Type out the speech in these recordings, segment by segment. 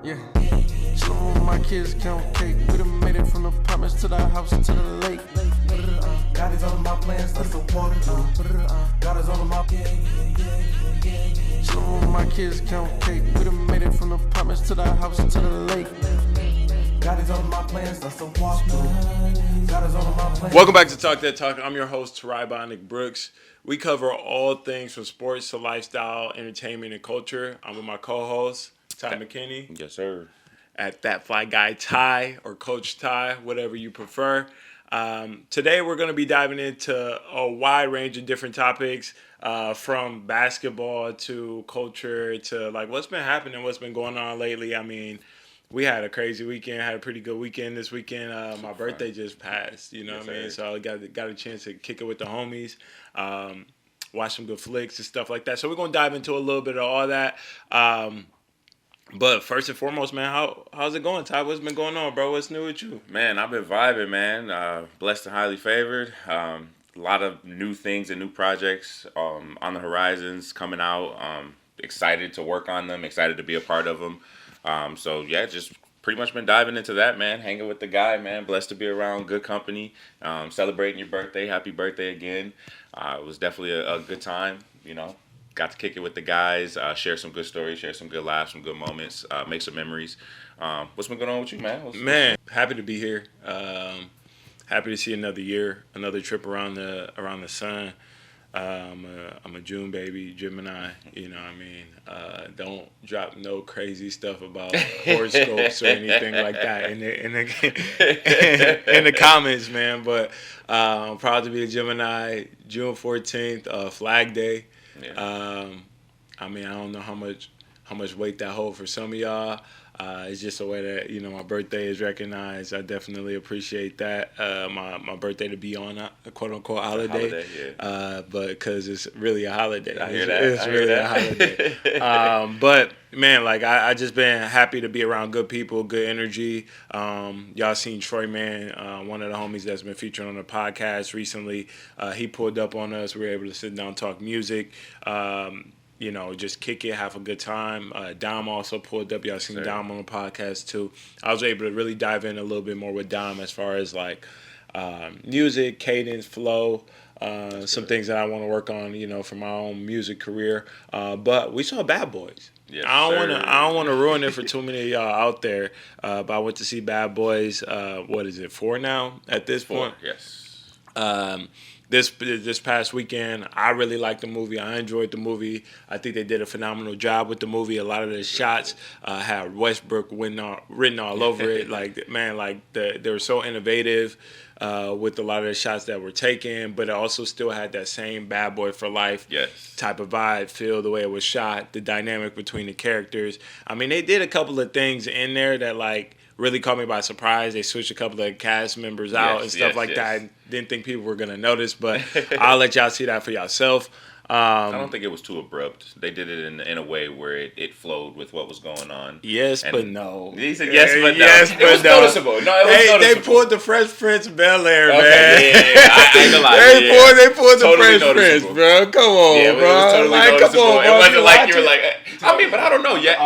Yeah. Chillin' with my kids, count cake. We done made it from the apartments to the house to the lake. God is all of my plans, that's the walk through. God is all of my Chillin' with my kids, count cake. We done made it from the apartments to the house to the lake. God is all of my plans, that's the walk through. God is all of my plans. Welcome back to Talk That Talk. I'm your host, Tor'i Bionic Brooks. We cover all things from sports to lifestyle, entertainment, and culture. I'm with my co-host, Ty McKinney. Yes, sir. At That Fly Guy Ty or Coach Ty, whatever you prefer. Today we're going to be diving into a wide range of different topics, from basketball to culture to like what's been happening, what's been going on lately. I mean, we had a crazy weekend, had a pretty good weekend this weekend. My birthday just passed, you know what I mean? So I got a chance to kick it with the homies, watch some good flicks and stuff like that. So we're going to dive into a little bit of all that. But first and foremost, man, how's it going, Ty? What's been going on, bro? What's new with you? Man, I've been vibing, man. Blessed and highly favored. A lot of new things and new projects on the horizons coming out. Excited to work on them. Excited to be a part of them. So, yeah, just pretty much been diving into that, man. Hanging with the guy, man. Blessed to be around good company. Celebrating your birthday. Happy birthday again. It was definitely a good time, you know. Got to kick it with the guys, share some good stories, share some good laughs, some good moments, make some memories. What's been going on with you, man? Happy to be here. Happy to see another year, another trip around the sun. I'm a June baby, Gemini. You know what I mean? Don't drop no crazy stuff about horoscopes or anything like that in the comments, man. But I'm proud to be a Gemini. June 14th, Flag Day. Yeah. I mean, I don't know how much weight that hold for some of y'all. It's just a way that, you know, my birthday is recognized. I definitely appreciate that. My birthday to be on a quote unquote holiday. Yeah. But because it's really a holiday. I hear that. It's really a holiday. But man, like I just been happy to be around good people, good energy. Y'all seen Troy, man, one of the homies that's been featured on the podcast recently. He pulled up on us. We were able to sit down and talk music. You know, just kick it, have a good time. Dom also pulled up. Y'all seen Dom on the podcast too. I was able to really dive in a little bit more with Dom as far as like music, cadence, flow, some things that I want to work on, you know, for my own music career. But we saw Bad Boys. Yes, I don't want to ruin it for too many of y'all out there. But I went to see Bad Boys. What is it, 4 now at this point? Yes. This past weekend, I really liked the movie. I enjoyed the movie. I think they did a phenomenal job with the movie. A lot of the shots had Westbrook written all over it. Like, man, like they were so innovative with a lot of the shots that were taken, but it also still had that same Bad Boy for Life type of vibe, feel, the way it was shot, the dynamic between the characters. I mean, they did a couple of things in there that, like, really caught me by surprise. They switched a couple of cast members out and stuff like that. I didn't think people were going to notice, but I'll let y'all see that for yourself. I don't think it was too abrupt. They did it in a way where it flowed with what was going on. Yes, but no. He said yes, but no. Yes, but it was no. Noticeable. No, it was noticeable. They pulled the Fresh Prince Bel-Air, man. Yeah. I ain't gonna lie. They pulled totally the Fresh Prince, bro. Come on, bro. It was totally noticeable. Come on, it wasn't like you were like, I mean, but I don't know yet.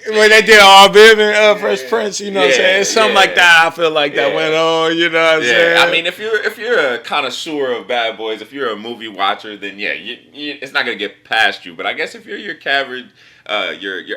When they did all Viv and Fresh Prince, you know what I'm saying? It's something like that. I feel like that went on, you know what I'm saying? I mean, if you're a connoisseur of Bad Boys, if you're a movie watcher, then it's not gonna get past you. But I guess if you're your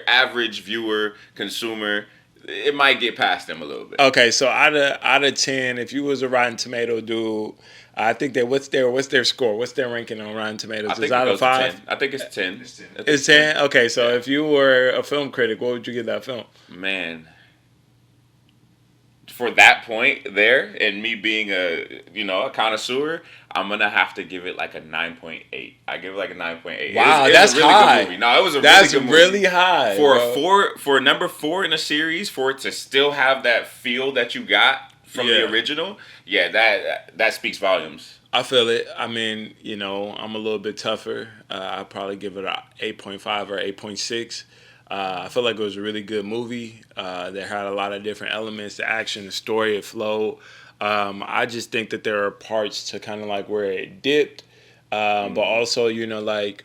average viewer, consumer, it might get past them a little bit. Okay, so out of 10, if you was a Rotten Tomato dude, I think what's their score? What's their ranking on Rotten Tomatoes? Is out of 5? I think it's 10. It's 10? Okay, so if you were a film critic, what would you give that film? Man, for that point there, and me being a connoisseur, I'm gonna have to give it like a 9.8. I give it like a 9.8. Wow, that's a really high. Good movie. No, it was a that's really good movie. really high for a number 4 in a series, for it to still have that feel that you got from the original. Yeah, that speaks volumes. I feel it. I mean, you know, I'm a little bit tougher. I'd probably give it a 8.5 or 8.6. I feel like it was a really good movie. That had a lot of different elements, the action, the story, it flowed. I just think that there are parts to kind of like where it dipped. But also, you know, like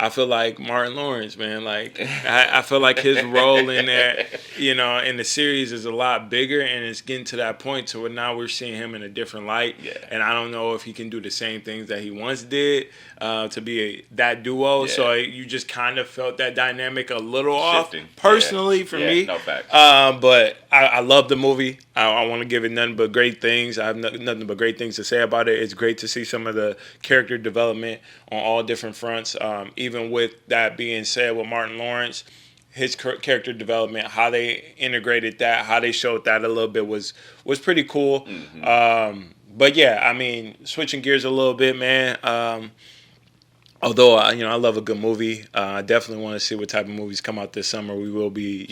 I feel like Martin Lawrence, man. Like I feel like his role in that, in the series is a lot bigger, and it's getting to that point to where now we're seeing him in a different light. Yeah. And I don't know if he can do the same things that he once did to be that duo. Yeah. So you just kind of felt that dynamic a little Shifting. off, personally for me. No facts. But I love the movie. I want to give it nothing but great things. I have nothing but great things to say about it. It's great to see some of the character development on all different fronts. Even with that being said, with Martin Lawrence, his character development, how they integrated that, how they showed that a little bit was pretty cool. Mm-hmm. But yeah, I mean, switching gears a little bit, man. Although I love a good movie, I definitely want to see what type of movies come out this summer. We will be,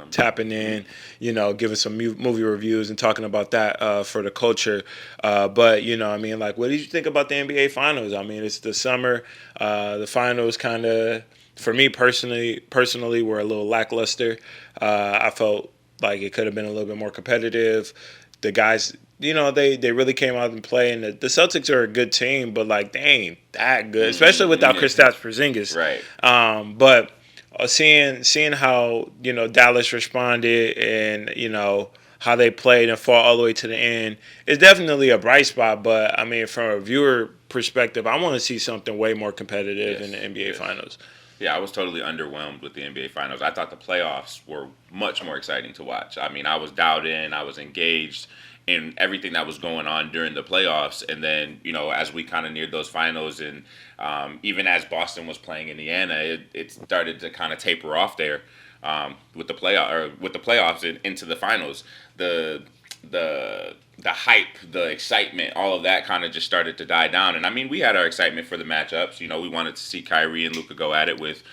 tapping in, giving some movie reviews and talking about that for the culture. But what did you think about the NBA Finals? I mean, it's the summer. The finals kind of, for me personally, were a little lackluster. I felt like it could have been a little bit more competitive. The guys, they really came out and played. And the Celtics are a good team, but like they ain't that good, especially without Kristaps Porzingis. Right. But seeing how Dallas responded and how they played and fought all the way to the end is definitely a bright spot. But I mean, from a viewer perspective, I want to see something way more competitive in the NBA Finals. Yeah, I was totally underwhelmed with the NBA Finals. I thought the playoffs were much more exciting to watch. I mean, I was dialed in, I was engaged in everything that was going on during the playoffs. And then, as we kind of neared those finals and even as Boston was playing Indiana, it started to kind of taper off there with the playoffs and into the finals. The hype, the excitement, all of that kind of just started to die down. And I mean, we had our excitement for the matchups. We wanted to see Kyrie and Luka go at it with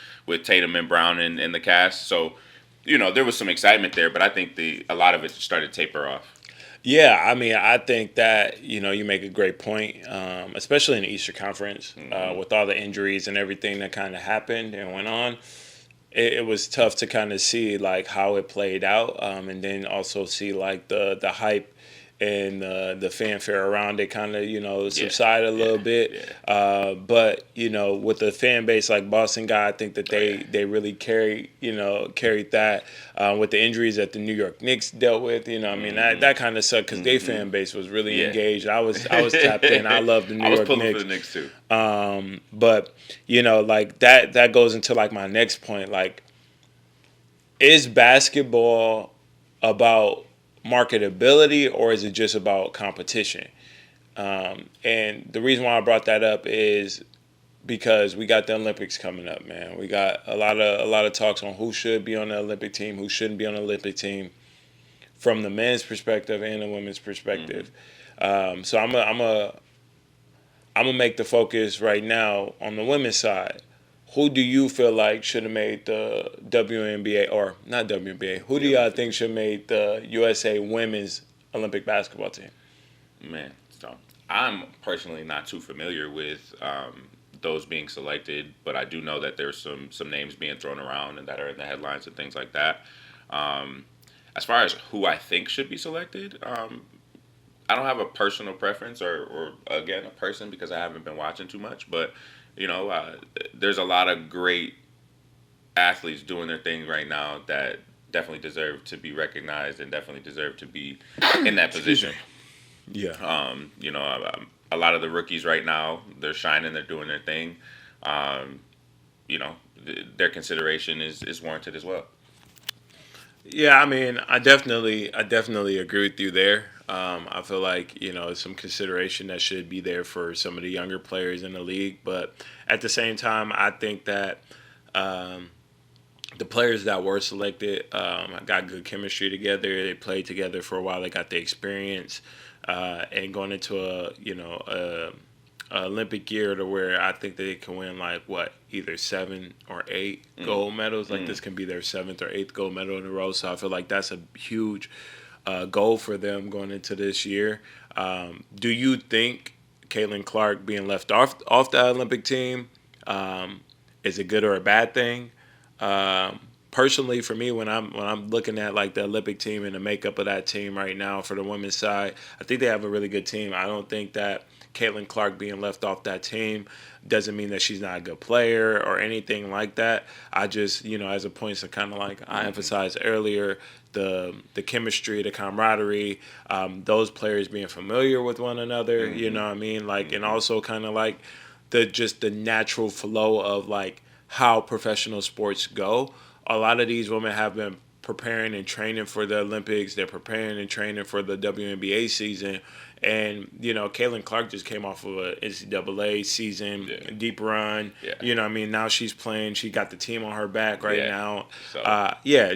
Tatum and Brown in the cast. So, there was some excitement there, but I think a lot of it started to taper off. Yeah, I mean, I think that, you make a great point, especially in the Eastern Conference, with all the injuries and everything that kind of happened and went on. It was tough to kind of see, like, how it played out, and then also see, like, the hype and the fanfare around it kind of, subside a little bit. Yeah. But, with the fan base like Boston got, I think that they really carried that. With the injuries that the New York Knicks dealt with, that kind of sucked because their fan base was really engaged. I was tapped in. I love the New York Knicks. I was pulling for the Knicks too. But, like, that goes into, like, my next point. Like, is basketball about marketability or is it just about competition? And the reason why I brought that up is because we got the Olympics coming up, man. We got a lot of talks on who should be on the Olympic team, who shouldn't be on the Olympic team, from the men's perspective and the women's perspective. So I'm gonna make the focus right now on the women's side. Who do you feel like should have made the WNBA, or not WNBA? Who do y'all think should have made the USA Women's Olympic basketball team? Man, so I'm personally not too familiar with those being selected, but I do know that there's some names being thrown around and that are in the headlines and things like that. As far as who I think should be selected, I don't have a personal preference or again, a person because I haven't been watching too much, but there's a lot of great athletes doing their thing right now that definitely deserve to be recognized and definitely deserve to be in that position. Yeah. A lot of the rookies right now, they're shining, they're doing their thing. Their consideration is warranted as well. Yeah, I mean, I definitely agree with you there. I feel like some consideration that should be there for some of the younger players in the league, but at the same time, I think that the players that were selected got good chemistry together. They played together for a while. They got the experience, and going into a Olympic year to where I think they can win either 7 or 8 gold medals. Like this can be their 7th or 8th gold medal in a row. So I feel like that's a huge goal for them going into this year. Do you think Caitlin Clark being left off the Olympic team is a good or a bad thing? Personally, for me, when I'm looking at like the Olympic team and the makeup of that team right now for the women's side, I think they have a really good team. I don't think that Caitlin Clark being left off that team doesn't mean that she's not a good player or anything like that. I just, as a point to kind of like I emphasized earlier, the chemistry, the camaraderie, those players being familiar with one another, you know what I mean? Like, and also kind of like the natural flow of like how professional sports go. A lot of these women have been preparing and training for the Olympics. They're preparing and training for the WNBA season. And, Caitlin Clark just came off of a NCAA season, deep run. Yeah. You know what I mean? Now she's playing. She got the team on her back right now. So,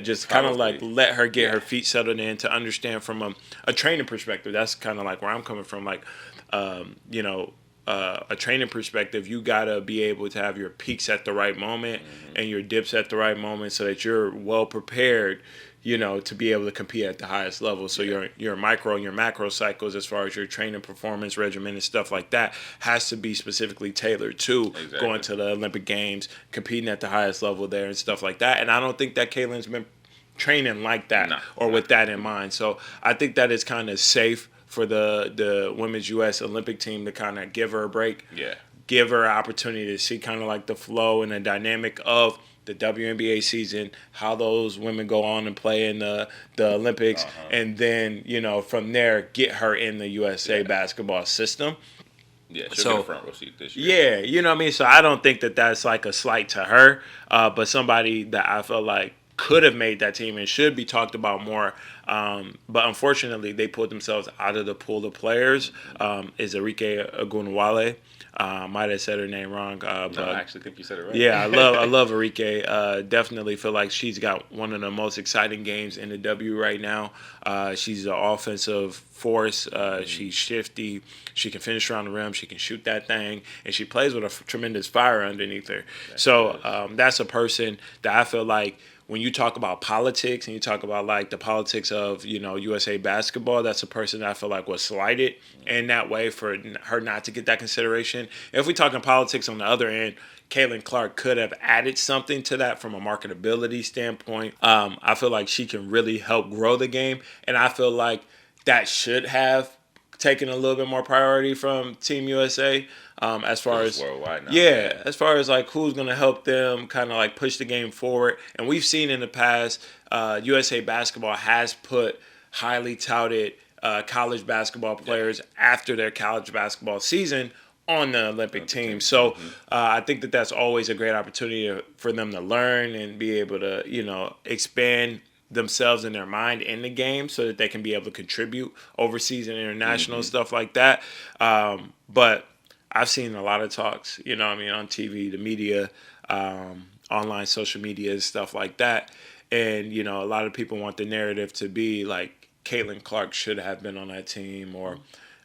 just kind of like let her get her feet settled in to understand from a training perspective. That's kind of like where I'm coming from. Like, a training perspective, you gotta be able to have your peaks at the right moment and your dips at the right moment, so that you're well prepared, to be able to compete at the highest level. So your micro and your macro cycles, as far as your training performance regimen and stuff like that, has to be specifically tailored to going to the Olympic Games, competing at the highest level there and stuff like that. And I don't think that Caitlin's been training like that with that in mind. So I think that is kind of safe for the women's U.S. Olympic team to kind of give her a break, give her an opportunity to see kind of like the flow and the dynamic of the WNBA season, how those women go on and play in the Olympics, and then, from there, get her in the USA basketball system. Yeah, she'll get a front row seat this year. Yeah, you know what I mean? So I don't think that that's like a slight to her, but somebody that I feel like could have made that team and should be talked about more. But unfortunately, they pulled themselves out of the pool of players. Is Arike Ogunbowale. Might have said her name wrong. But I actually think you said it right. Yeah, I love Arike. Definitely feel like she's got one of the most exciting games in the W right now. She's an offensive force. She's shifty. She can finish around the rim. She can shoot that thing. And she plays with a tremendous fire underneath her. That's a person that I feel like when you talk about politics and you talk about like the politics of, USA basketball, that's a person that I feel like was slighted in that way for her not to get that consideration. If we're talking politics on the other end, Caitlin Clark could have added something to that from a marketability standpoint. I feel like she can really help grow the game. And I feel like that should have taken a little bit more priority from Team USA. As far as worldwide now. As far as like who's gonna help them kind of like push the game forward, and we've seen in the past, USA basketball has put highly touted college basketball players after their college basketball season on the Olympic team. So I think that that's always a great opportunity for them to learn and be able to expand themselves and their mind in the game so that they can be able to contribute overseas and international stuff like that. But I've seen a lot of talks, on TV, the media, online social media and stuff like that. And, a lot of people want the narrative to be like Caitlin Clark should have been on that team, or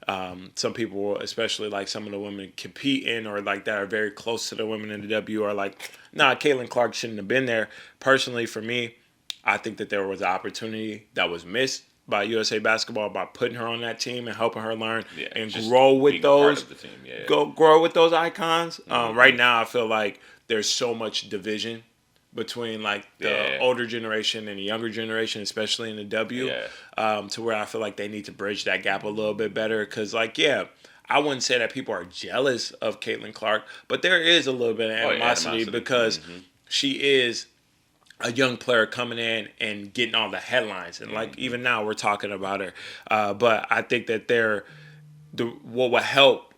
some people, especially like some of the women competing or like that are very close to the women in the W, are like, nah, Caitlin Clark shouldn't have been there. Personally, for me, I think that there was an opportunity that was missed by USA Basketball by putting her on that team and helping her learn and grow with those, grow with those icons. Right now, I feel like there's so much division between like the older generation and the younger generation, especially in the W, to where I feel like they need to bridge that gap a little bit better. Because I wouldn't say that people are jealous of Caitlin Clark, but there is a little bit of animosity because she is a young player coming in and getting all the headlines. And like even now we're talking about her. But I think that what will help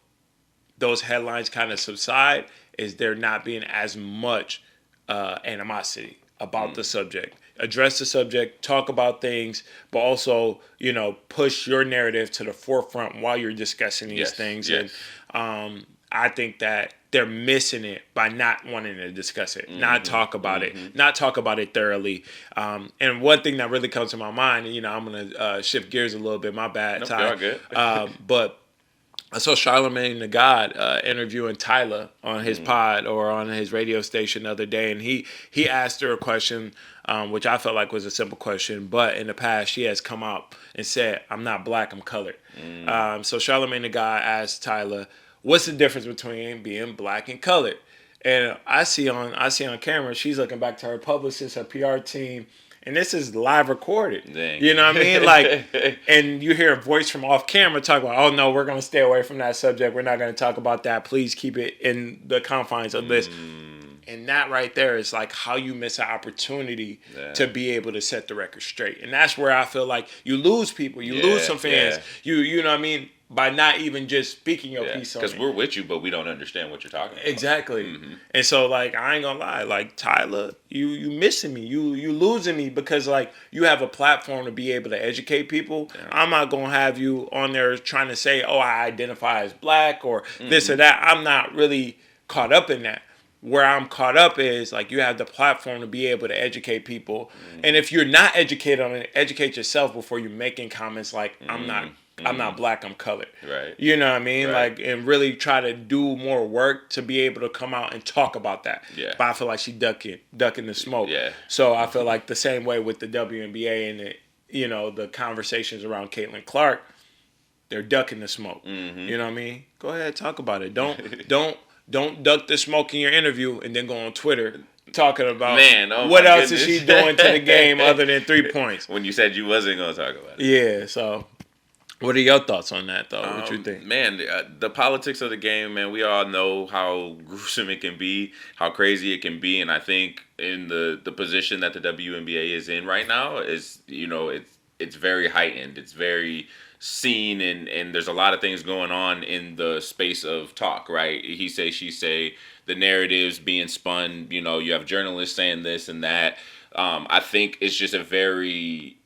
those headlines kind of subside is there not being as much animosity about the subject. Address the subject, talk about things, but also, push your narrative to the forefront while you're discussing these things. Yes. And I think that they're missing it by not wanting to discuss it, not talk about it, not talk about it thoroughly. And one thing that really comes to my mind, I'm going to shift gears a little bit. My bad, Ty. Good. But I saw Charlamagne the God interviewing Tyler on his pod or on his radio station the other day, and he asked her a question, which I felt like was a simple question, but in the past she has come out and said, "I'm not black, I'm colored." So Charlamagne the God asked Tyler, "What's the difference between being black and colored?" And I see on camera, she's looking back to her publicist, her PR team, and this is live recorded. Dang. You know what I mean? Like, and you hear a voice from off camera talk about, oh no, we're going to stay away from that subject. We're not going to talk about that. Please keep it in the confines of this. And that right there is like how you miss an opportunity to be able to set the record straight. And that's where I feel like you lose people. You lose some fans. You know what I mean? By not even just speaking your piece on it. Because we're with you, but we don't understand what you're talking about. Exactly. And so, like, I ain't gonna lie. Like, Tyler, you missing me. You losing me because, like, you have a platform to be able to educate people. Yeah. I'm not gonna have you on there trying to say, oh, I identify as black or this or that. I'm not really caught up in that. Where I'm caught up is, like, you have the platform to be able to educate people. And if you're not educated on it, educate yourself before you're making comments like, I'm not black, I'm colored. Right. You know what I mean? Right. Like, and really try to do more work to be able to come out and talk about that. Yeah. But I feel like she ducking the smoke. Yeah. So I feel like the same way with the WNBA and the, you know, the conversations around Caitlin Clark, they're ducking the smoke. You know what I mean? Go ahead, talk about it. Don't duck the smoke in your interview and then go on Twitter talking about what else is she doing to the game other than 3 points. When you said you wasn't going to talk about it. Yeah, so what are your thoughts on that, though? What you think? Man, the politics of the game, man, we all know how gruesome it can be, how crazy it can be. And I think in the position that the WNBA is in right now is, you know, it's very heightened. It's very seen, and there's a lot of things going on in the space of talk, right? He say, she say, the narratives being spun, you know, you have journalists saying this and that. I think it's just a very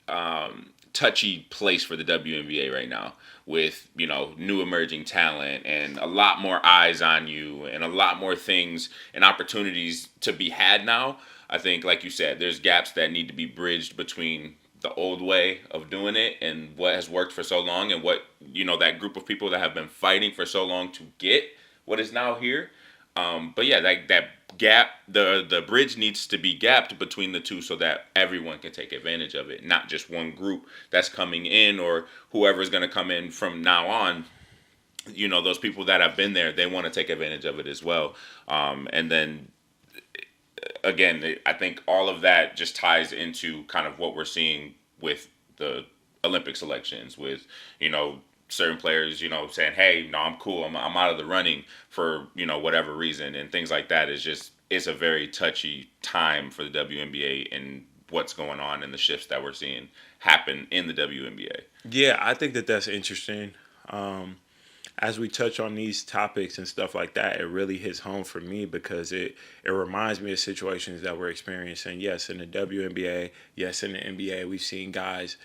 touchy place for the WNBA right now with, you know, new emerging talent and a lot more eyes on you and a lot more things and opportunities to be had now. I think, like you said, there's gaps that need to be bridged between the old way of doing it and what has worked for so long and what, you know, that group of people that have been fighting for so long to get what is now here. But yeah, that gap, the bridge needs to be gapped between the two so that everyone can take advantage of it, not just one group that's coming in or whoever is going to come in from now on. You know, those people that have been there, they want to take advantage of it as well. And then again, I think all of that just ties into kind of what we're seeing with the Olympic selections with, you know, certain players, you know, saying, hey, no, I'm cool. I'm out of the running for, you know, whatever reason. And things like that is just, it's a very touchy time for the WNBA and what's going on and the shifts that we're seeing happen in the WNBA. Yeah, I think that's interesting. As we touch on these topics and stuff like that, it really hits home for me because it reminds me of situations that we're experiencing. Yes, in the WNBA, yes, in the NBA, we've seen guys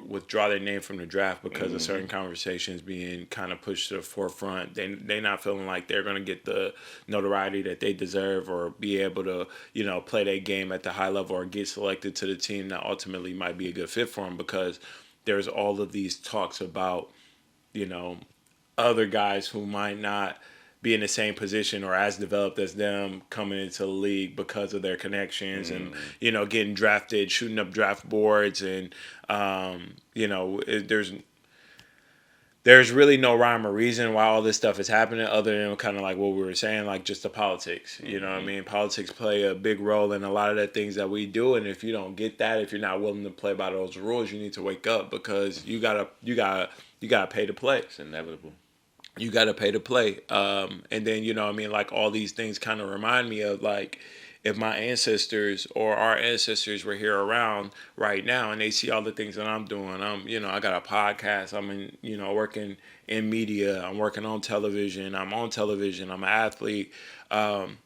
withdraw their name from the draft because of certain conversations being kind of pushed to the forefront. They're not feeling like they're going to get the notoriety that they deserve or be able to, you know, play their game at the high level or get selected to the team that ultimately might be a good fit for them because there's all of these talks about, you know, other guys who might not be in the same position or as developed as them coming into the league because of their connections and, you know, getting drafted, shooting up draft boards. And, you know, there's really no rhyme or reason why all this stuff is happening other than kind of like what we were saying, like just the politics. You know what I mean? Politics play a big role in a lot of the things that we do. And if you don't get that, if you're not willing to play by those rules, you need to wake up because you gotta pay to play. It's inevitable. You got to pay to play. And then, you know what I mean, like all these things kind of remind me of like if my ancestors or our ancestors were here around right now and they see all the things that I'm doing. I got a podcast. I'm working in media. I'm working on television. I'm on television. I'm an athlete. Them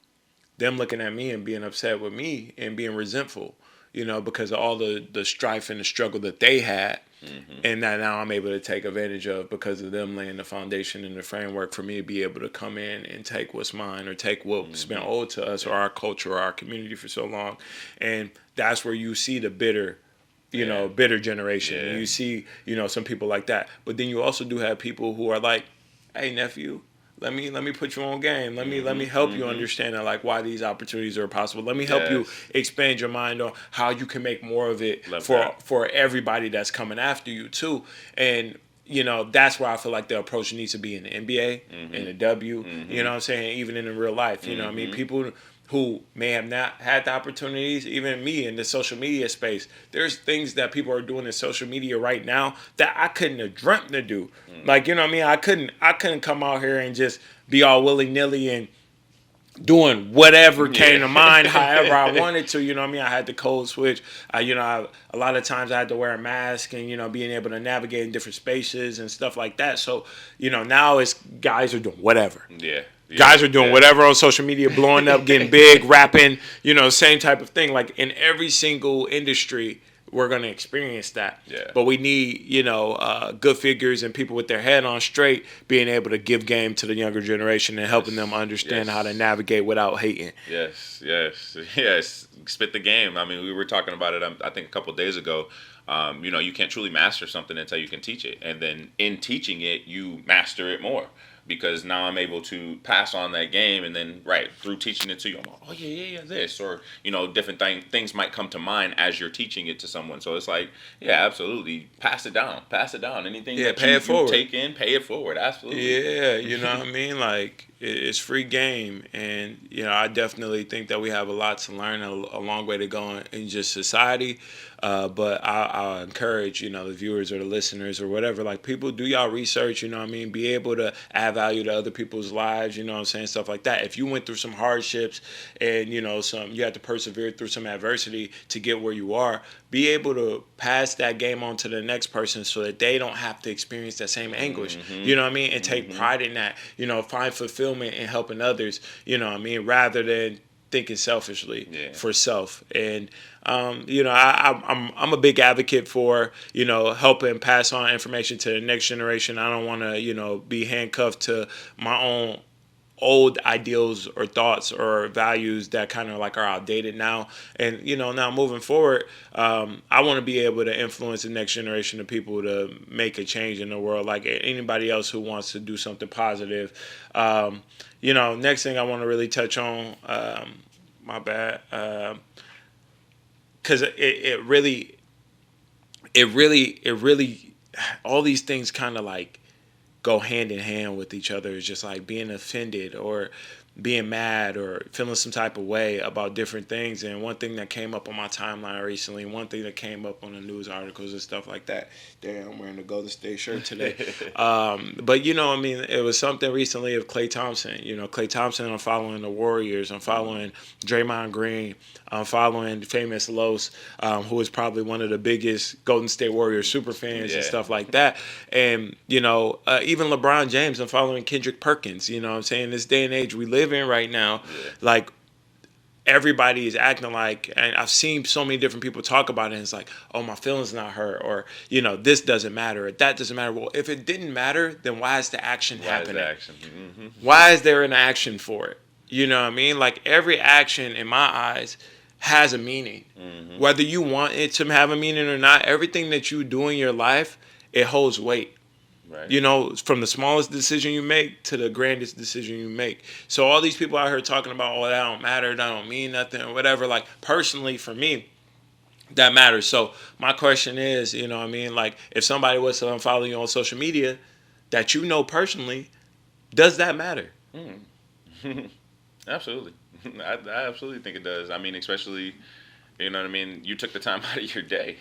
looking at me and being upset with me and being resentful, you know, because of all the strife and the struggle that they had. And that now I'm able to take advantage of because of them laying the foundation and the framework for me to be able to come in and take what's mine or take what's been owed to us or our culture or our community for so long. And that's where you see the bitter generation. Yeah. You see, you know, some people like that. But then you also do have people who are like, hey, nephew, let me put you on game. Let me help you understand that, like, why these opportunities are possible. Let me help you expand your mind on how you can make more of it for everybody that's coming after you too. And that's where I feel like the approach needs to be in the NBA, in the W, you know what I'm saying, even in the real life, you know what I mean? People who may have not had the opportunities, even me in the social media space, there's things that people are doing in social media right now that I couldn't have dreamt to do. Like, you know what I mean? I couldn't come out here and just be all willy-nilly and doing whatever came to mind, however I wanted to, you know what I mean? I had the code switch. A lot of times I had to wear a mask and, being able to navigate in different spaces and stuff like that. So, now it's guys are doing whatever. Yeah. Guys are doing whatever on social media, blowing up, getting big, rapping, same type of thing. Like in every single industry, we're going to experience that. Yeah. But we need, good figures and people with their head on straight being able to give game to the younger generation and helping them understand how to navigate without hating. Yes. Spit the game. I mean, we were talking about it, I think, a couple of days ago. You can't truly master something until you can teach it. And then in teaching it, you master it more. Because now I'm able to pass on that game, and then through teaching it to you, I'm like, oh yeah, this, or different things might come to mind as you're teaching it to someone. So it's like, yeah, absolutely, pass it down. Anything that you take in, pay it forward. Absolutely. Yeah, you know what I mean. Like it's free game, and I definitely think that we have a lot to learn, a long way to go in just society. But I'll encourage, the viewers or the listeners or whatever, like people do y'all research, be able to add value to other people's lives, stuff like that. If you went through some hardships and, you had to persevere through some adversity to get where you are, be able to pass that game on to the next person so that they don't have to experience that same anguish, and take pride in that, find fulfillment in helping others, rather than thinking selfishly for self. And I'm a big advocate for helping pass on information to the next generation. I don't want to be handcuffed to my own old ideals or thoughts or values that kind of like are outdated now. And now moving forward, I want to be able to influence the next generation of people to make a change in the world, like anybody else who wants to do something positive. Next thing I want to really touch on, my bad, because it really, all these things kind of like go hand in hand with each other. It's just like being offended or being mad or feeling some type of way about different things. And one thing that came up on my timeline recently, one thing that came up on the news articles and stuff like that. Damn, I'm wearing a Golden State shirt today. But it was something recently of Klay Thompson. Klay Thompson, I'm following the Warriors. I'm following Draymond Green. I'm following famous Los, who is probably one of the biggest Golden State Warriors super fans and stuff like that. And, even LeBron James, I'm following Kendrick Perkins. I'm saying this day and age we live in right now, like everybody is acting like, and I've seen so many different people talk about it, and it's like, oh, my feelings not hurt, or this doesn't matter, or that doesn't matter. Well, if it didn't matter, then why is the action happening? Why is there an action for it? You know what I mean? Like every action in my eyes has a meaning. Whether you want it to have a meaning or not, everything that you do in your life, it holds weight. Right. From the smallest decision you make to the grandest decision you make. So all these people out here talking about, oh, that don't matter, that don't mean nothing, or whatever. Like, personally, for me, that matters. So my question is, like, if somebody was to unfollow you on social media that personally, does that matter? Absolutely. I absolutely think it does. I mean, especially, you took the time out of your day.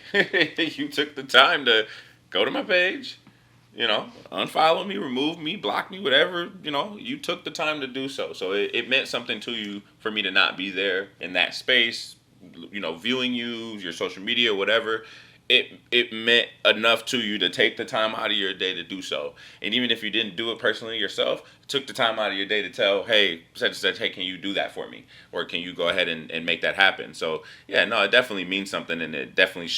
You took the time to go to my page, unfollow me, remove me, block me, whatever, you took the time to do so. So it meant something to you for me to not be there in that space, viewing you, your social media, whatever. It meant enough to you to take the time out of your day to do so. And even if you didn't do it personally yourself, took the time out of your day to tell, hey, hey, can you do that for me? Or can you go ahead and make that happen? So, yeah, no, it definitely means something, and it definitely,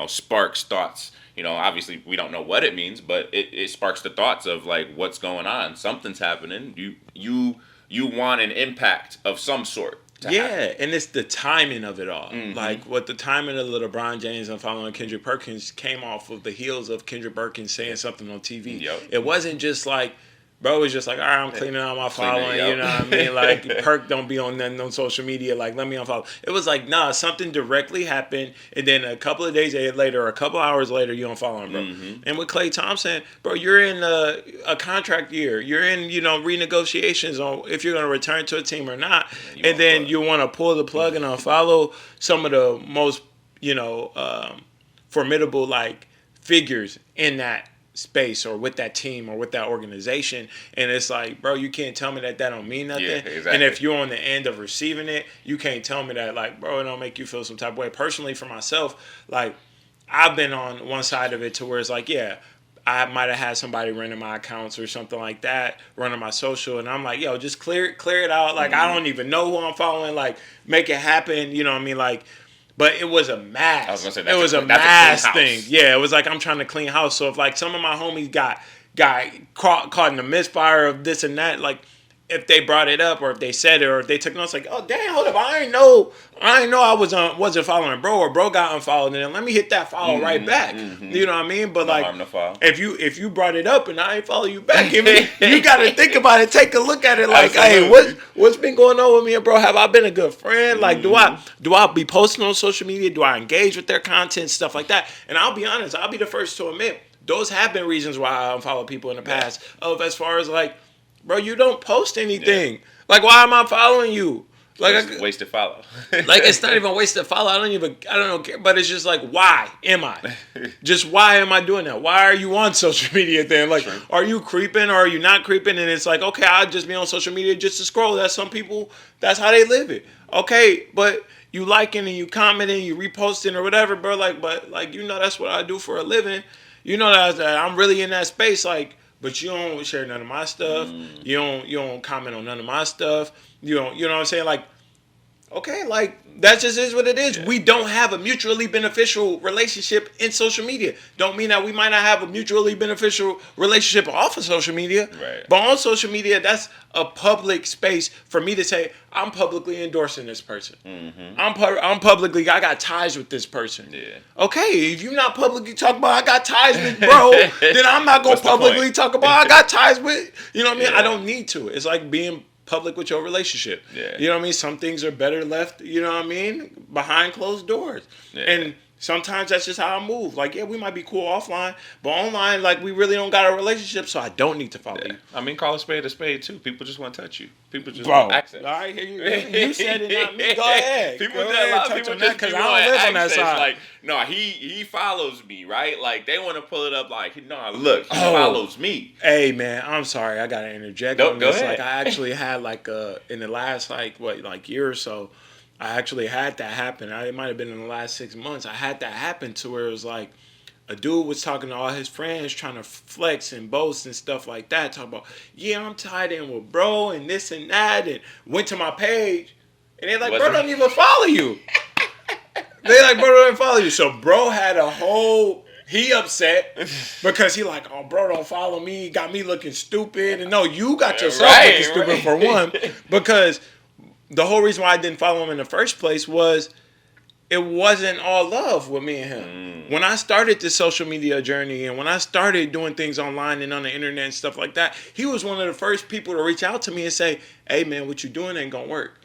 sparks thoughts. Obviously we don't know what it means, but it sparks the thoughts of like, what's going on? Something's happening. You want an impact of some sort. Yeah, and it's the timing of it all. Like, what the timing of the LeBron James and following Kendrick Perkins came off of the heels of Kendrick Perkins saying something on TV. It wasn't just like bro was just like, all right, I'm cleaning out my following. You know what I mean? Like, Perk don't be on nothing on social media. Like, let me unfollow. It was like, nah, something directly happened, and then a couple of days later, or a couple hours later, you unfollow him, bro. Mm-hmm. And with Klay Thompson, bro, you're in a contract year. You're in, renegotiations on if you're going to return to a team or not. And then you want to pull the plug and unfollow some of the most, formidable, like, figures in that space or with that team or with that organization. And it's like, bro, you can't tell me that don't mean nothing. Yeah, exactly. And if you're on the end of receiving it, you can't tell me that, like, bro, it don't make you feel some type of way. Personally, for myself, like, I've been on one side of it to where it's like, yeah, I might have had somebody running my accounts or something like that, running my social, and I'm like, yo, just clear it out. Like, I don't even know who I'm following. Like, make it happen. You know what I mean? Like, but it was a mass. I was gonna say, it was a mass thing. Yeah, it was like I'm trying to clean house. So if, like, some of my homies got caught in the misfire of this and that, like, if they brought it up or if they said it or if they took notes, like, oh damn, hold up, I didn't know I wasn't following bro, or bro got unfollowed, and then let me hit that follow right back. You know what I mean? But no, like, if you brought it up and I ain't follow you back, you got to think about it, take a look at it, like, hey, what's been going on with me and bro? Have I been a good friend? Like, do I be posting on social media? Do I engage with their content, stuff like that? And I'll be honest, I'll be the first to admit those have been reasons why I unfollow people in the past. Of as far as like, bro, you don't post anything. Yeah. Like, why am I following you? Like, wasted follow. Like, it's not even wasted follow. I don't care. But it's just like, why am I? Just why am I doing that? Why are you on social media then? Like, are you creeping or are you not creeping? And it's like, okay, I'll just be on social media just to scroll. That's some people, that's how they live it. Okay, but you liking and you commenting, you reposting or whatever, bro. Like, but like, that's what I do for a living. That I'm really in that space. Like, but you don't share none of my stuff. You don't comment on none of my stuff. You know what I'm saying? Like, okay, like, that just is what it is. Yeah. We don't have a mutually beneficial relationship in social media. Don't mean that we might not have a mutually beneficial relationship off of social media. Right. But on social media, that's a public space for me to say, I'm publicly endorsing this person. Mm-hmm. I'm publicly, I got ties with this person. Yeah. Okay, if you're not publicly talking about I got ties with bro, then I'm not going to publicly talk about I got ties with, you know what I mean? Yeah. I don't need to. It's like being public with your relationship. Yeah. You know what I mean? Some things are better left, you know what I mean, behind closed doors. Yeah. And sometimes that's just how I move. Like, yeah, we might be cool offline, but online, like, we really don't got a relationship, so I don't need to follow you. I mean, call a spade too. People just want to touch you. People just want access. All right, you said it, not me. Go ahead. People touch on that because I don't live on that side. Like, no, he follows me, right? Like, they want to pull it up like, no, look, he follows me. Hey, man, I'm sorry. I got to interject on this. Like, I actually had, like, in the last, year or so, I actually had that happen. It might have been in the last 6 months. I had that happen to where it was like a dude was talking to all his friends, trying to flex and boast and stuff like that. Talking about, yeah, I'm tied in with bro and this and that, and went to my page. And they're like, bro don't even follow you. They like, bro don't follow you. So bro had he upset because he like, oh, bro don't follow me. Got me looking stupid. And no, you got yourself looking stupid for one. Because the whole reason why I didn't follow him in the first place was it wasn't all love with me and him. When I started this social media journey and when I started doing things online and on the internet and stuff like that, he was one of the first people to reach out to me and say, hey, man, what you doing ain't gonna work.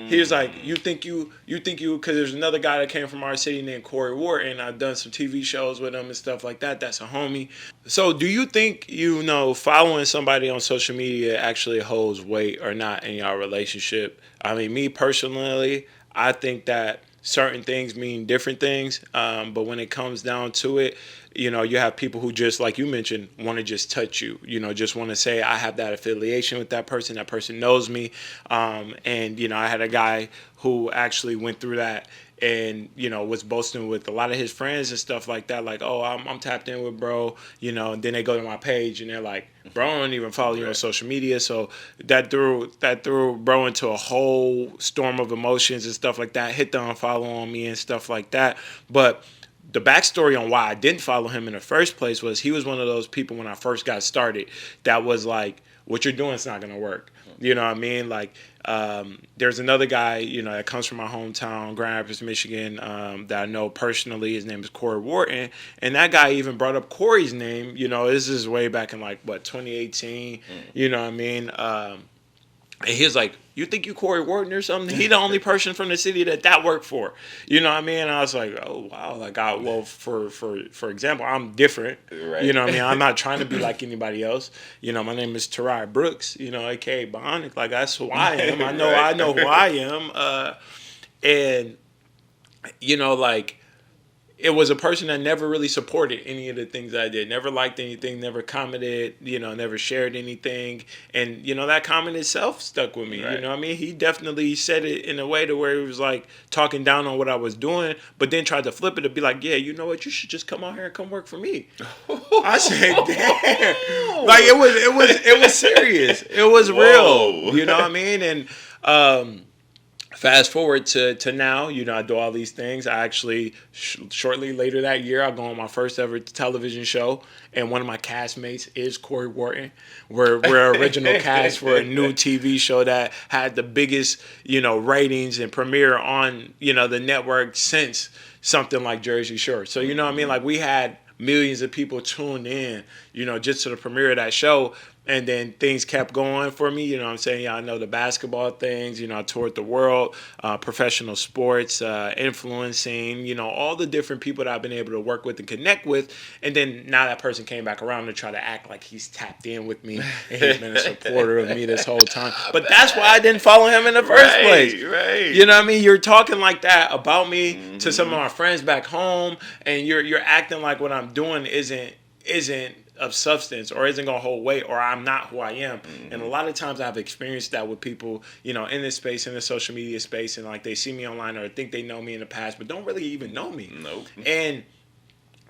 He was like, you think you, because there's another guy that came from our city named Corey Wharton. I've done some TV shows with him and stuff like that. That's a homie. So do you think, following somebody on social media actually holds weight or not in your relationship? I mean, me personally, I think that certain things mean different things. But when it comes down to it, you have people who just, like you mentioned, want to just touch you, just want to say, I have that affiliation with that person knows me. And, I had a guy who actually went through that and, was boasting with a lot of his friends and stuff like that. Like, oh, I'm tapped in with bro, and then they go to my page and they're like, bro, I don't even follow you on social media. So that threw bro into a whole storm of emotions and stuff like that, hit the unfollow on me and stuff like that. But the backstory on why I didn't follow him in the first place was he was one of those people when I first got started that was like, what you're doing is not going to work. You know what I mean? Like, there's another guy, that comes from my hometown, Grand Rapids, Michigan, that I know personally. His name is Corey Wharton. And that guy even brought up Corey's name. This is way back in, 2018. You know what I mean? And he was like, "You think you Corey Wharton or something?" He the only person from the city that worked for. You know what I mean? And I was like, "Oh wow!" Like, for example, I'm different. Right. You know what I mean? I'm not trying to be like anybody else. My name is Tor'i Brooks. AKA Bionic. Like, that's who I am. I know. Right. I know who I am. And like, it was a person that never really supported any of the things I did. Never liked anything, never commented, never shared anything. And, that comment itself stuck with me. Right. You know what I mean? He definitely said it in a way to where he was like talking down on what I was doing, but then tried to flip it to be like, yeah, you know what? You should just come out here and come work for me. I said, damn. Like, it was serious. It was real. You know what I mean? And, fast forward to now, I do all these things. I actually, shortly later that year, I go on my first ever television show, and one of my castmates is Corey Wharton. We're original cast for a new TV show that had the biggest, ratings and premiere on, the network since something like Jersey Shore. So, you know what I mean? Like, we had millions of people tuned in, just to the premiere of that show. And then things kept going for me. You know what I'm saying? I know the basketball things. I toured the world, professional sports, influencing, all the different people that I've been able to work with and connect with. And then now that person came back around to try to act like he's tapped in with me and he's been a supporter of me this whole time. But that's why I didn't follow him in the first place. Right. You know what I mean? You're talking like that about me to some of my friends back home, and you're acting like what I'm doing isn't of substance or isn't gonna hold weight, or I'm not who I am. And a lot of times I've experienced that with people, in this space, in the social media space, and like they see me online or think they know me in the past, but don't really even know me. Nope. And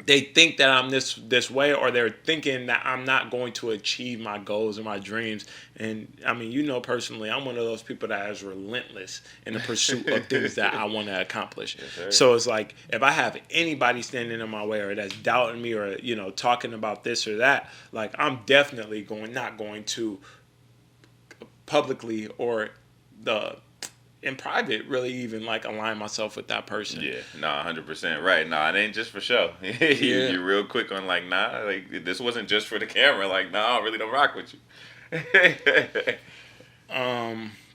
they think that I'm this way, or they're thinking that I'm not going to achieve my goals and my dreams. And I mean, personally, I'm one of those people that is relentless in the pursuit of things that I want to accomplish. Yes, so it's like, if I have anybody standing in my way or that's doubting me or, talking about this or that, like, I'm definitely not going to publicly or in private really even like align myself with that person. Yeah, 100% right. It ain't just for show. You're real quick on like, like this wasn't just for the camera. Like, I really don't rock with you.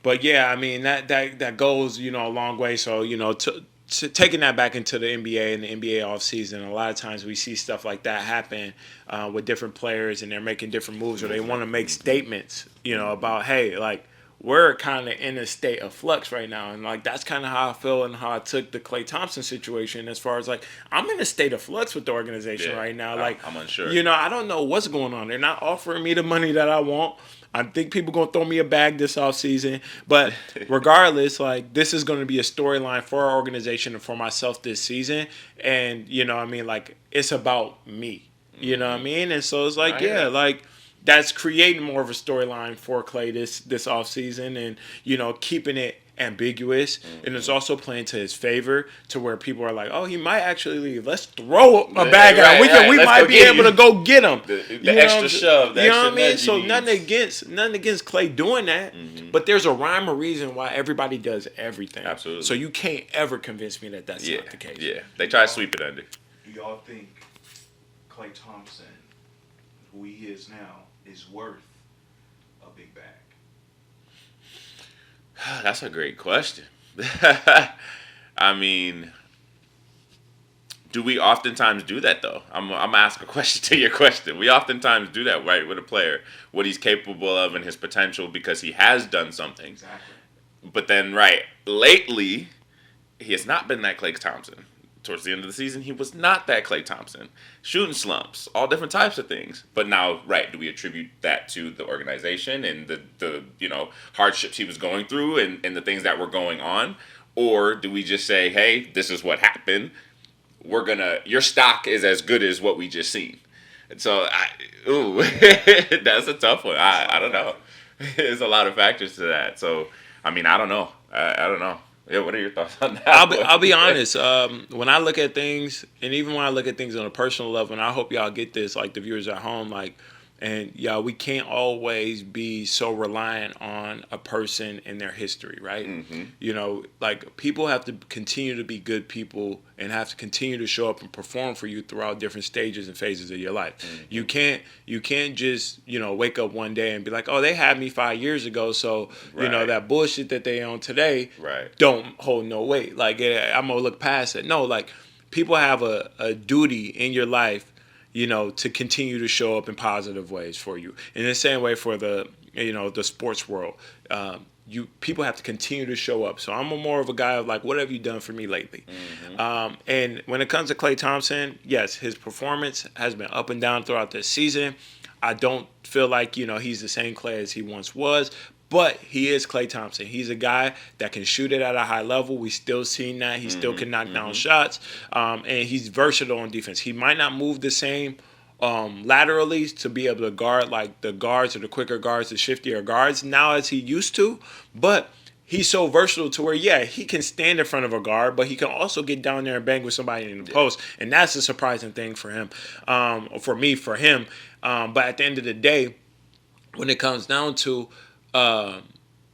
But yeah, I mean that goes a long way. So to taking that back into the NBA and the NBA offseason, a lot of times we see stuff like that happen with different players, and they're making different moves, or they want to make statements, about, hey, like, we're kind of in a state of flux right now. And like, that's kind of how I feel and how I took the Klay Thompson situation, as far as like, I'm in a state of flux with the organization right now. Like, I'm unsure. I don't know what's going on. They're not offering me the money that I want. I think people going to throw me a bag this offseason. But regardless, like, this is going to be a storyline for our organization and for myself this season. And, I mean, like, it's about me. You know what I mean? And so it's like, like, that's creating more of a storyline for Klay this offseason, and, keeping it ambiguous. And it's also playing to his favor, to where people are like, oh, he might actually leave. Let's throw a bag at him. We might be able to go get him. The extra shove. You know what I mean? So nothing against Klay doing that, but there's a rhyme or reason why everybody does everything. Absolutely. So you can't ever convince me that that's not the case. Yeah, they try to sweep it under. Do y'all think Klay Thompson, who he is now, is worth a big bag? That's a great question. I mean, do we oftentimes do that, though? I'm gonna ask a question to your question. We oftentimes do that, right, with a player, what he's capable of and his potential, because he has done something. Exactly. But then, right, lately, he has not been that Klay Thompson. Towards the end of the season, he was not that Klay Thompson. Shooting slumps, all different types of things. But now, right, do we attribute that to the organization and the hardships he was going through and the things that were going on? Or do we just say, hey, this is what happened. Your stock is as good as what we just seen. And so, that's a tough one. I don't know. There's a lot of factors to that. So, I mean, I don't know. I don't know. Yeah, what are your thoughts on that? I'll be honest. When I look at things, and even when I look at things on a personal level, and I hope y'all get this, like the viewers at home, like, And yeah, we can't always be so reliant on a person and their history, right? Mm-hmm. You know, like people have to continue to be good people and have to continue to show up and perform for you throughout different stages and phases of your life. Mm-hmm. You can't just, you know, wake up one day and be like, oh, they had me 5 years ago, so you know Right. that bullshit that they own today Right. don't hold no weight. Like I'm gonna look past it. No, like people have a duty in your life, you know, to continue to show up in positive ways for you. In the same way for the, you know, the sports world, people have to continue to show up. So I'm more of a guy of like, what have you done for me lately? Mm-hmm. And when it comes to Klay Thompson, yes, his performance has been up and down throughout this season. I don't feel like, you know, he's the same Klay as he once was. But he is Klay Thompson. He's a guy that can shoot it at a high level. We still seen that. He still can knock down shots. And he's versatile on defense. He might not move the same laterally to be able to guard like the guards or the quicker guards, the shiftier guards now as he used to. But he's so versatile to where, yeah, he can stand in front of a guard, but he can also get down there and bang with somebody in the post. And that's a surprising thing for him, for him. But at the end of the day, when it comes down to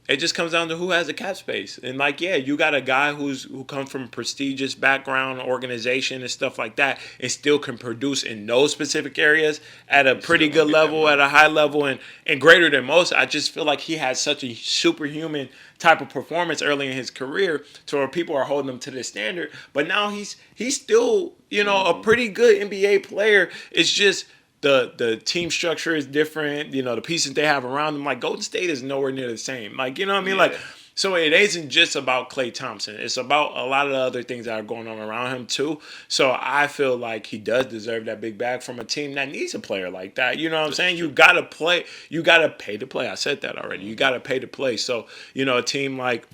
it just comes down to who has the cap space. And like, yeah, you got a guy who comes from a prestigious background, organization and stuff like that, and still can produce in those specific areas at a pretty good level, at a high level, and greater than most. I just feel like he had such a superhuman type of performance early in his career to where people are holding him to this standard. But now he's still, you know, a pretty good NBA player. It's just the team structure is different. You know, the pieces they have around them. Like Golden State is nowhere near the same. Like, you know what I mean? Yeah. Like, so it isn't just about Klay Thompson. It's about a lot of the other things that are going on around him too. So I feel like he does deserve that big bag from a team that needs a player like that. You know what I'm saying? You gotta play. You gotta pay to play. I said that already. You gotta pay to play. So, you know, a team like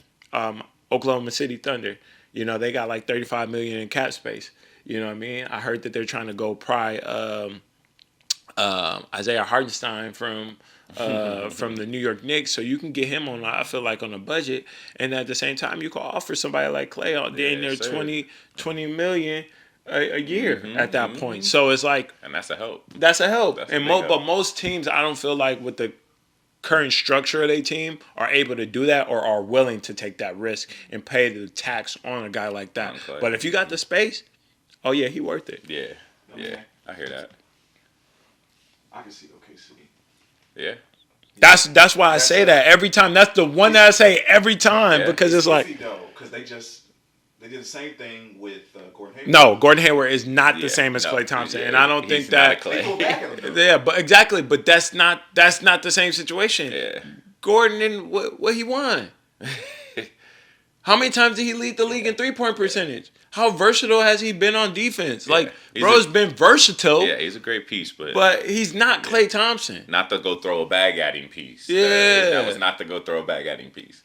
Oklahoma City Thunder, you know, they got like $35 million in cap space. You know what I mean? I heard that they're trying to go pry Isaiah Hartenstein from the New York Knicks, so you can get him on. I feel like on a budget, and at the same time, you can offer somebody like Klay out there in there 20 million a year at that point. So it's like, and that's a help. That's a help. That's and a big help. But most teams, I don't feel like with the current structure of their team are able to do that or are willing to take that risk and pay the tax on a guy like that. Okay. But if you got the space, oh yeah, he worth it. Yeah, yeah, I hear that. I can see OKC. Yeah. That's why I say that every time. That's the one that I say every time because it's like, because they did the same thing with Gordon Hayward. no, Gordon Hayward is not the same as Klay Thompson, and I don't think that. They go back at him, though. Yeah, but exactly, but that's not the same situation. Yeah. Gordon didn't what he won. How many times did he lead the league in 3-point percentage? How versatile has he been on defense? Yeah. Like, bro's been versatile. Yeah, he's a great piece, but he's not Klay Thompson. not to go throw a bag at him piece. Yeah. That was not to go throw a bag at him piece.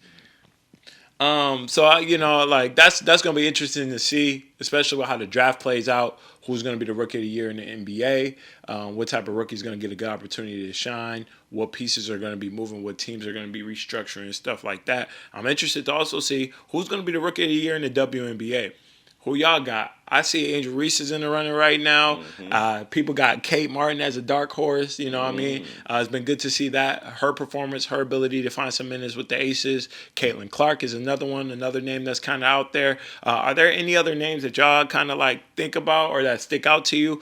So I, you know, like that's gonna be interesting to see, especially with how the draft plays out. Who's gonna be the rookie of the year in the NBA? What type of rookie is gonna get a good opportunity to shine? What pieces are gonna be moving? What teams are gonna be restructuring and stuff like that? I'm interested to also see who's gonna be the rookie of the year in the WNBA. Who y'all got? I see Angel Reese is in the running right now. People got Kate Martin as a dark horse. You know what I mean? It's been good to see that. Her performance, her ability to find some minutes with the Aces. Caitlin Clark is another one, another name that's kind of out there. Are there any other names that y'all kind of like think about or that stick out to you?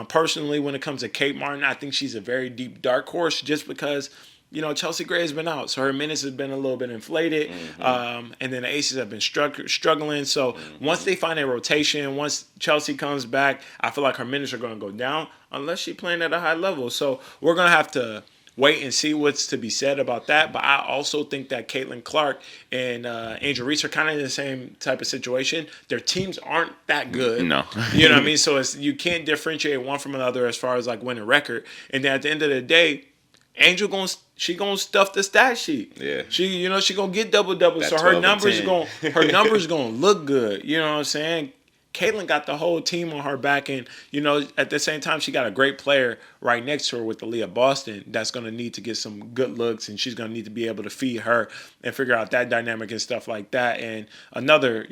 Personally, when it comes to Kate Martin, I think she's a very deep dark horse just because, you know, Chelsea Gray has been out, so her minutes have been a little bit inflated. And then the Aces have been struggling. So once they find a rotation, once Chelsea comes back, I feel like her minutes are going to go down unless she's playing at a high level. So we're going to have to wait and see what's to be said about that. But I also think that Caitlin Clark and Angel Reese are kind of in the same type of situation. Their teams aren't that good. No. You know what I mean? So you can't differentiate one from another as far as like winning record. And then at the end of the day, Angel gonna stuff the stat sheet. Yeah. She gonna get double. So her 12 and numbers 10. gonna look good. You know what I'm saying? Caitlin got the whole team on her back, and at the same time, she got a great player right next to her with Aaliyah Boston that's going to need to get some good looks, and she's going to need to be able to feed her and figure out that dynamic and stuff like that. And another,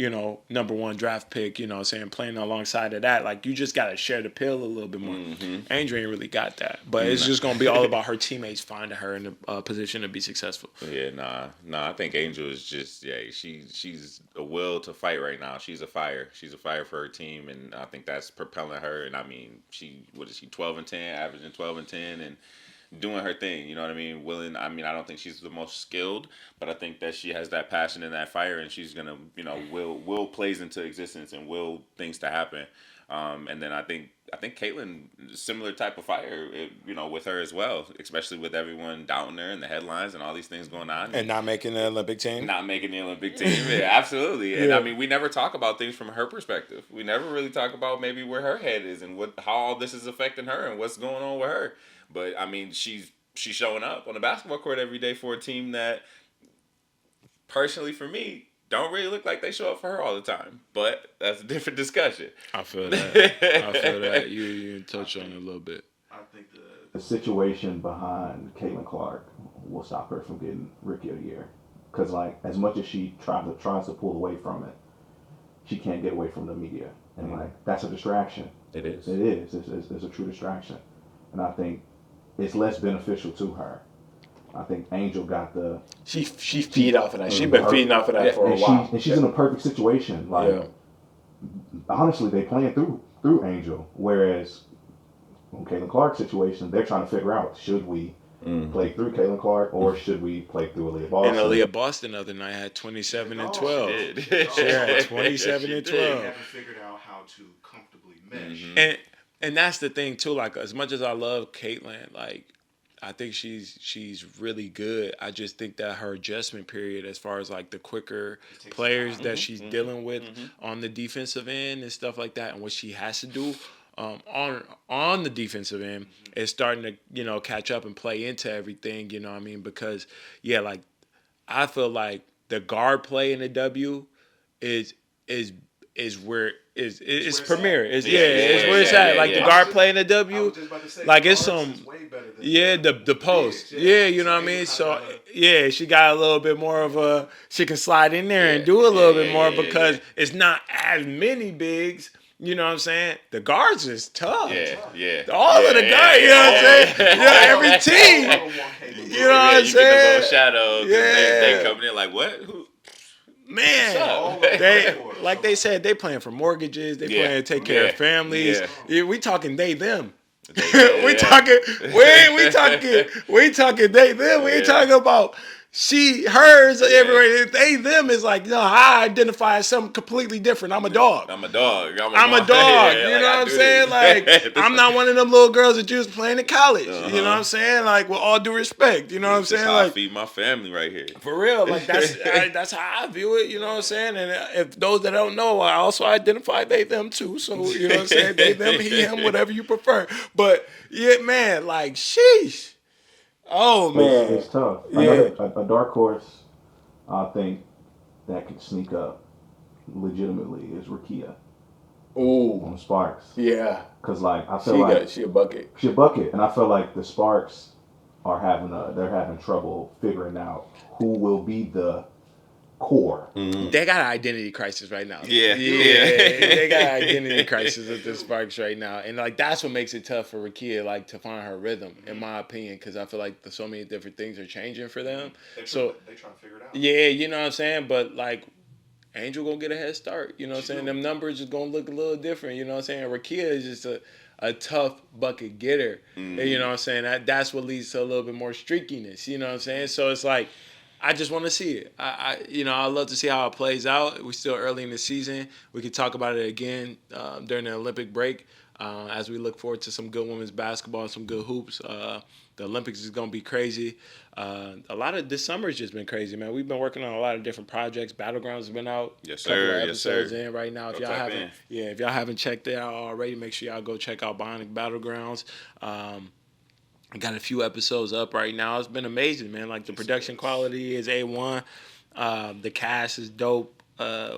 number one draft pick, playing alongside of that, like you just got to share the pill a little bit more. Angel ain't really got that, but it's just going to be all about her teammates finding her in a position to be successful. Yeah, nah. I think Angel is just she's a will to fight right now. She's a fire. She's a fire for her team, and I think that's propelling her. And I mean, she 12-10, averaging 12-10, and doing her thing. You know what I mean? I don't think she's the most skilled, but I think that she has that passion and that fire, and she's gonna will plays into existence and will things to happen. And then I think Caitlyn, similar type of fire, with her as well, especially with everyone doubting her and the headlines and all these things going on. And not making the Olympic team. Yeah, absolutely. And Yeah. I mean, we never talk about things from her perspective. We never really talk about maybe where her head is and how all this is affecting her and what's going on with her. But I mean, she's showing up on the basketball court every day for a team that, personally for me, don't really look like they show up for her all the time. But that's a different discussion. I feel that. You touched on it a little bit. I think the situation behind Caitlin Clark will stop her from getting Rookie of the Year. Because, like, as much as she tries to pull away from it, she can't get away from the media. And, like, that's a distraction. It is. It is. It's a true distraction. And I think it's less beneficial to her. I think Angel got the... She feed off of that. She's been feeding off of that for a while. She's in a perfect situation. Like, honestly, they playing through Angel. Whereas, in Caitlin Clark's situation, they're trying to figure out, should we play through Caitlin Clark or should we play through Aaliyah Boston? And Aaliyah Boston the other night had 27 and 12. She had 27 and 12. they haven't figured out how to comfortably mesh. And that's the thing, too. Like, as much as I love Caitlin, like, I think she's really good. I just think that her adjustment period, as far as like the quicker players that she's dealing with on the defensive end and stuff like that, and what she has to do on the defensive end, is starting to catch up and play into everything. You know what I mean? Because like I feel like the guard play in the W is where it's premier. It's where it's at. Like the guard play in the W, like it's some the post. You know what I mean. So she got a little bit more of a. She can slide in there and do a little bit more because it's not as many bigs. You know what I'm saying? The guards is tough. All of the guards, you know what I'm saying? Every team. You know what I'm saying? You get the little shadows. They coming in like, what? Who? Man, they said, they playing for mortgages. They playing to take care of families. Yeah, we talking they them. We talking they them. We ain't talking about she, hers, everywhere. They, them is like, no, I identify as something completely different. I'm a dog. I'm a dog. You know what I'm saying? Like, I'm not one of them little girls that you was playing in college. You know what I'm saying? Like, with all due respect. You know what I'm saying? Like, I feed my family right here. For real. Like, that's how I view it. You know what I'm saying? And if those that don't know, I also identify they, them too. So, you know what I'm saying? They, them, he, him, whatever you prefer. But, yeah, man, like, sheesh. Oh, man. It's tough. A dark horse, I think, that could sneak up legitimately is Rakia. Ooh. On the Sparks. Yeah. Because, like, I feel like... She a bucket. She a bucket. And I feel like the Sparks are having trouble figuring out who will be the core. They got an identity crisis right now. Yeah. They got an identity crisis with the Sparks right now, and like that's what makes it tough for Rakia, like to find her rhythm, in my opinion, because I feel like so many different things are changing for them. They trying to figure it out. Yeah, you know what I'm saying, but like Angel gonna get a head start. You know what I'm saying? Them numbers is gonna look a little different. You know what I'm saying? Rakia is just a tough bucket getter. And you know what I'm saying? That's what leads to a little bit more streakiness. You know what I'm saying? So it's like, I just want to see it. I'd love to see how it plays out. We're still early in the season. We could talk about it again during the Olympic break as we look forward to some good women's basketball, some good hoops. The Olympics is going to be crazy. A lot of this summer has just been crazy, man. We've been working on a lot of different projects. Battlegrounds has been out. Yes, Couple sir. of Yes, sir. episodes in right now. If y'all haven't checked it out already, make sure y'all go check out Bionic Battlegrounds. I got a few episodes up right now. It's been amazing, man. Like, the production quality is A1. The cast is dope.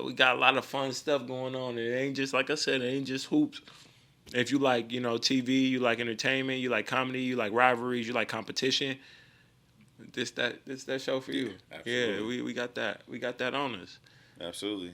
We got a lot of fun stuff going on. It ain't just, like I said, it ain't just hoops. If you like, TV, you like entertainment, you like comedy, you like rivalries, you like competition, this that show for you. Absolutely. Yeah, we got that. We got that on us. Absolutely.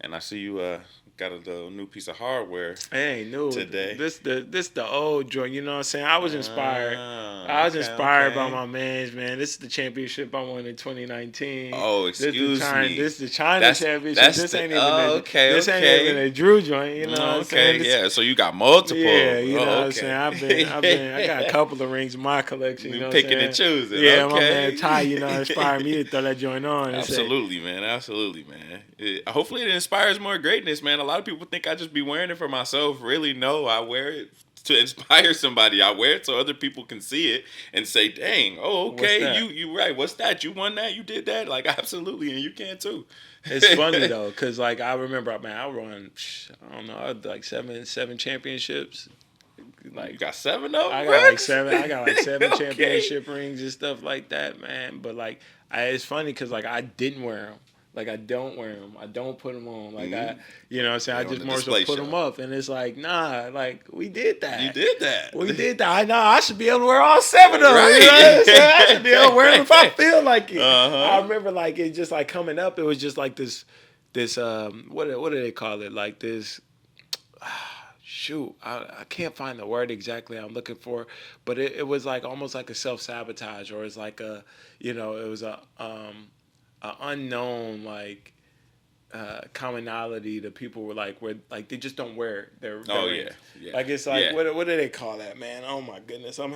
And I see you got a little new piece of hardware. Hey, no, today. This the old joint. You know what I'm saying? I was inspired. I was inspired by my mans, man. This is the championship I won in 2019. Oh, excuse me. This is the China championship. This ain't even this ain't even a Drew joint. You know what I'm saying? Yeah. So you got multiple. Yeah, you know what I'm saying. I got a couple of rings in my collection. You know picking and choosing. Yeah, my man Ty, inspired me to throw that joint on. Absolutely, man. Absolutely, man. Hopefully it inspires more greatness, man. A lot of people think I just be wearing it for myself. Really, no. I wear it to inspire somebody. I wear it so other people can see it and say, "Dang, oh, okay, you right. What's that? You won that? You did that? Like, absolutely, and you can too." It's funny though, cause like I remember, man, I run, I don't know, I had like seven championships. Like, you got 7 of them? I got like seven championship rings and stuff like that, man. But like, it's funny because like I didn't wear them. Like, I don't wear them. I don't put them on. Like, I just more so put them up. And it's like, nah, like, we did that. You did that. We did that. I know. I should be able to wear all 7 of them. Right. You know what I'm saying? I should be able to wear them if I feel like it. I remember, like, it just, like, coming up, it was just, like, this what do they call it? Like, this, shoot, I can't find the word exactly I'm looking for. But it was, like, almost like a self-sabotage. Or it's like a, it was a unknown like commonality that people were like where like they just don't wear their rings. Yeah. Like it's like what do they call that, man? Oh my goodness, I'm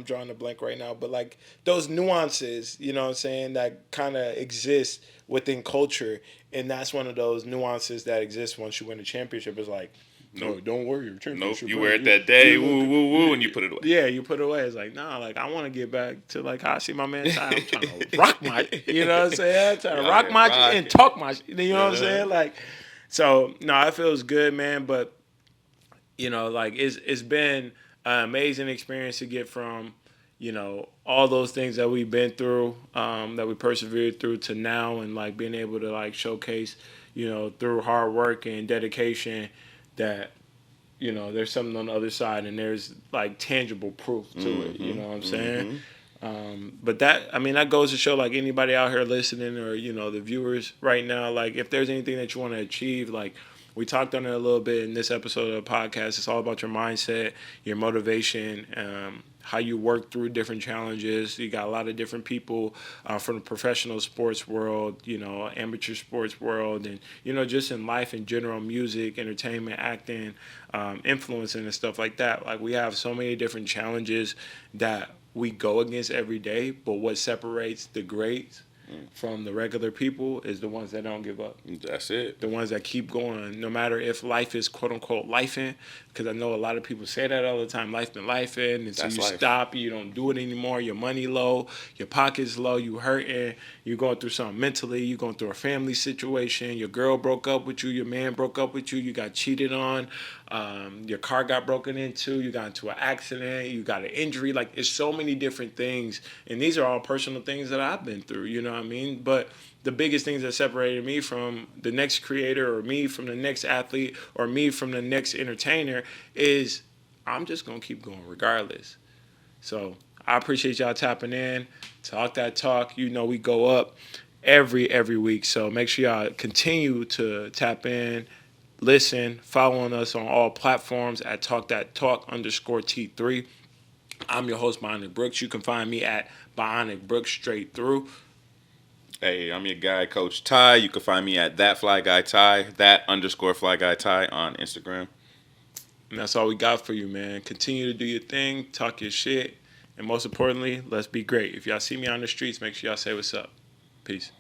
drawing a blank right now. But like those nuances, you know what I'm saying, that kind of exist within culture, and that's one of those nuances that exists once you win a championship. Is like, no, don't wear your championship. Nope, you wear it that day, woo, and you put it away. Yeah, you put it away. It's like, nah, like, I want to get back to, like, how I see my man Ty. I'm trying to rock my, you know what I'm saying? I'm trying to rock my and talk my, you know what I'm saying? Like, so, no, it feels good, man, but, like, it's been an amazing experience to get from, all those things that we've been through, that we persevered through to now, and, like, being able to, like, showcase, through hard work and dedication that, there's something on the other side, and there's like tangible proof to it. You know what I'm saying? But that goes to show, like, anybody out here listening, or the viewers right now, like, if there's anything that you want to achieve, like we talked on it a little bit in this episode of the podcast, it's all about your mindset, your motivation, how you work through different challenges. You got a lot of different people from the professional sports world, amateur sports world, and, just in life in general, music, entertainment, acting, influencing and stuff like that. Like, we have so many different challenges that we go against every day, but what separates the greats from the regular people is the ones that don't give up. That's it. The ones that keep going, no matter if life is quote unquote lifing, because I know a lot of people say that all the time, life been lifing, and so you stop, you don't do it anymore, your money low, your pocket's low, you hurting, you're going through something mentally, you're going through a family situation, your girl broke up with you, your man broke up with you, you got cheated on, your car got broken into, you got into an accident, you got an injury. Like, it's so many different things, and these are all personal things that I've been through, you know what I mean? But the biggest things that separated me from the next creator, or me from the next athlete, or me from the next entertainer is I'm just going to keep going regardless. So I appreciate y'all tapping in. Talk that talk. We go up every week. So make sure y'all continue to tap in, listen, following us on all platforms at talk_T3. I'm your host, Bionic Brooks. You can find me at Bionic Brooks straight through. Hey, I'm your guy, Coach Ty. You can find me at @FlyGuyTy, _FlyGuyTy on Instagram. And that's all we got for you, man. Continue to do your thing, talk your shit, and most importantly, let's be great. If y'all see me on the streets, make sure y'all say what's up. Peace.